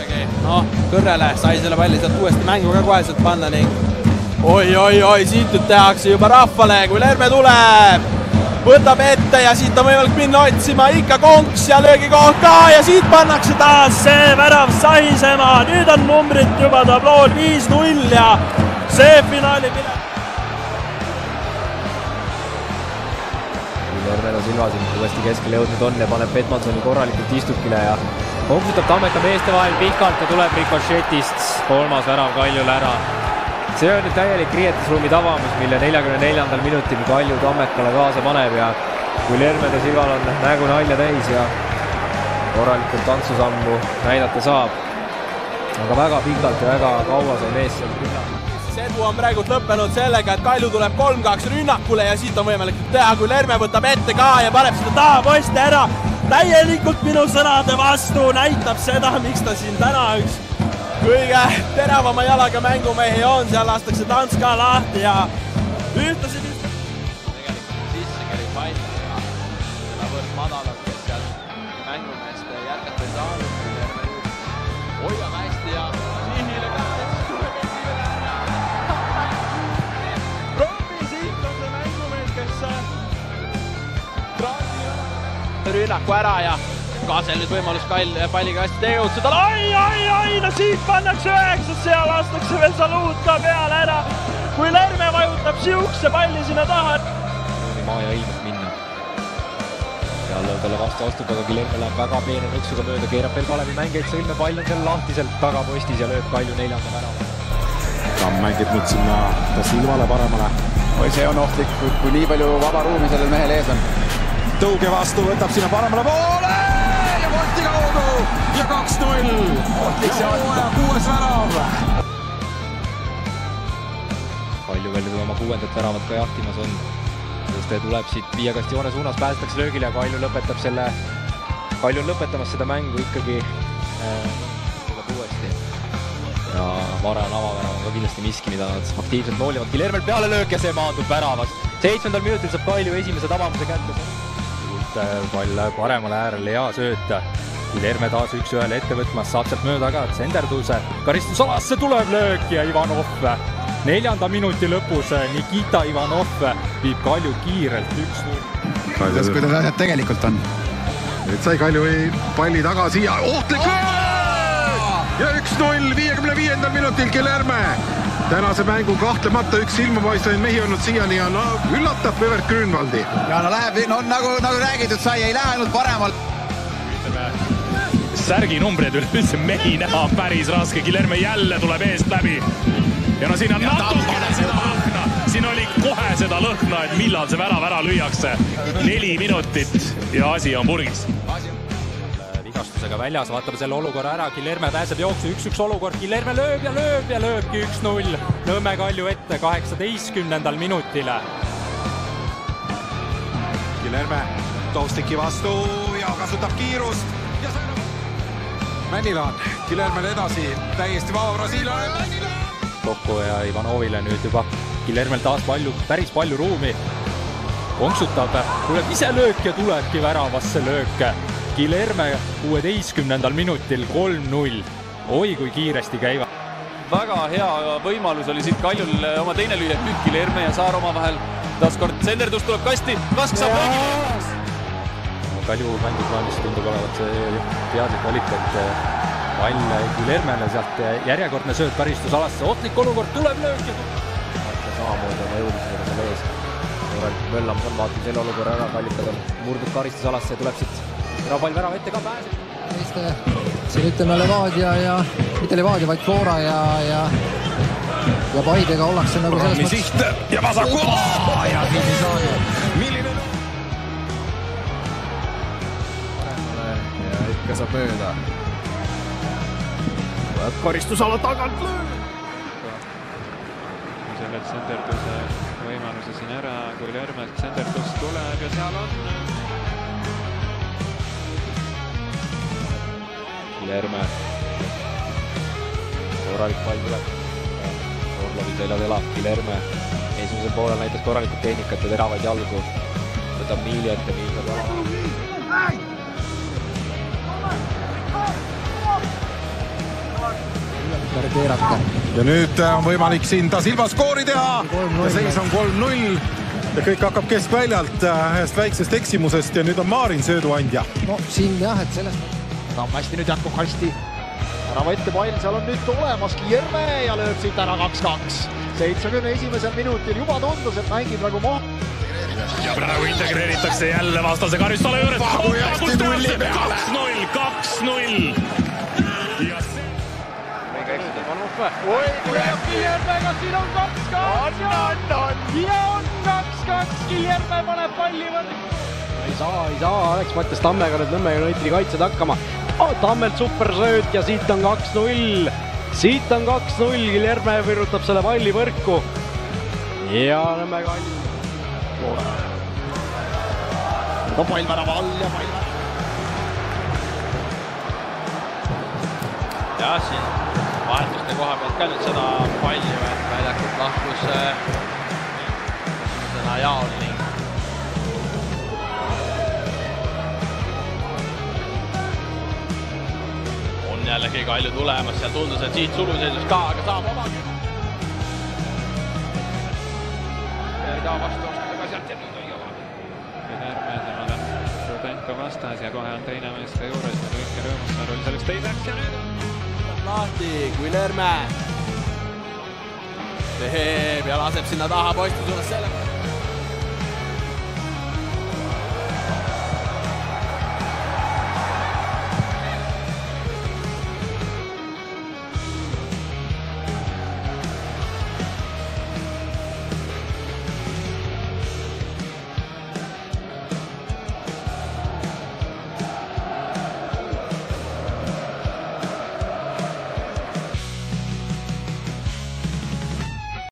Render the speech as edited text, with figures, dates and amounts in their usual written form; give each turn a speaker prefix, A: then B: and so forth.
A: ikkagi, Kõrrele sai selle palli sealt uuesti mängu ka koheselt panna ning oi, siit nüüd tehakse juba rahvale, kui Lerme tuleb, võtab ette ja siit on võimalik minna otsima ikka konks ja löögikoht ka ja siit pannakse taas see värav sahisema, nüüd on numbrid juba tablool 5-0 ja see finaali pilet.
B: Lermelo Silva siin uuesti keskele jõudnud on ja paneb Petmansoni korralikult istukile ja konksutab Tammeka meeste vahel pikalt ja tuleb rikošetist kolmas värav Kaljule ära. See on nüüd täielik riietusruumi tavamus, mille 44. minutil Kalju Tammekale kaasa paneb ja kui Lermelo Silval on nägu nalja täis ja korralikult tantsusammu näidata saab. Aga väga pikalt ja väga kaua see mees seal rünnab.
A: Edu on praegult lõppenud sellega, et Kalju tuleb 3-2 rünnakule ja siit on võimalik teha, kui Lerme võtab ette ka ja paneb seda tahaposti ära. Täielikult minu sõnade vastu näitab seda, miks ta siin täna üks kõige teravama jalaga mängumehi on, seal lastakse tants ka lahti ja ühtlasi tegelikult sisse käib pall ja võrd madalalt, kes seal mängumeeste jätkata ei saanud, kui Lerme nüüd hoiab hästi ja sihile ka rünnaku ära ja Kaasel nüüd võimalus palliga hästi tegutseda. No siit pannakse 9 ja lastakse veel saluut ka peale ära, kui Lerme vajutab siukse palli sinna taha.
B: Maa ja ilmub minna. Seal talle vastu astub, aga Lerme läheb väga peene nõksuga mööda, keerab veel Kalevi mängeid sõlme, pall on seal lahtiselt tagapostis ja lööb Kalju 4. värava.
C: Tamm mängib nüüd sinna Silvale paremale.
D: Oi, see on ohtlik, kui nii palju vaba ruumi sellel mehel ees on.
C: Tõuge vastu, võtab sinna paremale poole ja Volti kaudu ja 2-0. Ja 6. värav.
B: Kalju veel oma 6. väravat ka jahtimas on. Sest tuleb siit viiekasti joone suunas, pääsetakse löögile ja Kalju lõpetab selle. Kalju on lõpetamas seda mängu ikkagi tuleb uuesti. Ja Varan avavärav on ka kindlasti miski, mida nad aktiivselt noolivad. Lermel peale löök ja see maandub väravas. 7. minutil saab Kalju esimese tabamuse kätte. Pall paremale äärele ja sööt. Kui Lerme taas 1-1 ette võtmas, saab sealt mööda ka Senderduse. Karistusalasse tuleb löök ja Ivanov 4. minuti lõpus Nikita Ivanov viib Kalju kiirelt 1-0.
D: Kuidas asjad tegelikult on?
C: Nüüd sai Kalju palli tagasi ja ohtlik ja 1-0 55. minutil Lerme. Tänase mängu kahtlemata üks silmapaistvaid mehi olnud siiani ja üllatab Evert Grünwaldi.
D: Ja läheb, nagu räägitud sai, ei lähe ainult paremal.
E: Särgi numbreid üleüldse mehi näha on päris raske. Lerme jälle tuleb eest läbi. Ja siin on natukene seda lõhna. Siin oli kohe seda lõhna, et millal see värav ära lüüakse. 4 minutit ja asi on purgis.
A: Vigastusega väljas, vaatame selle olukorra ära, Lerme pääseb jooksu, 1-1 olukord, Lerme lööb ja lööbki 1-0. Nõmme Kalju ette 18. minutile.
C: Lerme Toustiki vastu ja kasutab kiirust. Männilaan, Lermel edasi, täiesti vaba Brasiilia.
A: Kokku ja Ivanovile nüüd juba Lermel taas päris palju ruumi. Konksutab, tuleb ise löök ja tulebki väravasse löök. Lerme 16. minutil 3-0. Oi, kui kiiresti käivad.
F: Väga hea võimalus oli siit Kaljul oma teine lüüa, nüüd Lerme ja Saar oma vahel. Taaskord Senderdus tuleb kasti, Kask saab löögi.
A: Kalju mänguplaanis tundub olevat see teadlik valik, et pall Lermele sealt järjekordne sööt karistusalasse. Ohtlik olukord, tuleb löök ja
B: samamoodi on jõudlusega seal ees. Möllams on vaatanud selle olukorra ära, Kallikad on murdnud karistusalasse ja tuleb siit pall värava ette ka pääseb.
G: Siin ütleme Levadia ja, mitte Levadia, vaid Flora ja Paidega ollakse nagu selles mõttes.
C: Siht ja vasaku!
G: Ja siin ei saagi.
C: Milline?
D: Ja ikka saab mööda.
C: Karistusala tagant lööb.
H: Sellelt Senderduse võimaluse siin ära, kui Lermelt Senderdus tuleb ja seal on
B: Lerme. Korralik pall tuleb. Orlovi seljad elab Lerme. Esimesel poolel näitas korralikult tehnikat ja teravaid jalgu. Võtab Miili ette, Miil saab ala.
G: keerata.
C: Ja nüüd on võimalik siin Da Silva skoori teha ja seis on 3-0 ja kõik hakkab keskväljalt ühest väiksest eksimusest ja nüüd on Maarin sööduandja.
G: No siin jah, et sellest
I: hästi nüüd jätkub hästi. Äravõtte pall, seal on nüüd olemas Guillerme ja lööb siit ära 2-2. 71. minutil juba tundus, et mängib nagu maha.
E: Ja praegu integreeritakse jälle vastase Karistale juures. 2-0.
F: Oi, tuleb Guillermega, siin on 2-2 ja on 2-2. Guillerme paneb palli võrku.
I: Ei saa, Alex Mattias Tammega nüüd Nõmme Unitedi kaitsed hakkama. Tammelt supersööt ja siit on 2-0. Guillerme virrutab selle palli võrku. Ja Nõmme Kalju. No pall värava all ja pall värava.
H: Ja siin vahetuste koha pealt ka nüüd seda palju, et väljakult lahkus esimesena Jaolning. On jällegi Kalju tulemas, seal tundus, et siit suluseisus ka, aga saab oma küll. Ka vastu ostuda sealt ja nüüd on jõua. Guillerme temale Rubenko vastas ja kohe on teine mees ka juures ja kõike rõõmustar oli selleks teiseks ja nüüd
A: lahti, Guillerme teeb ja laseb sinna taha poistu suunas selle.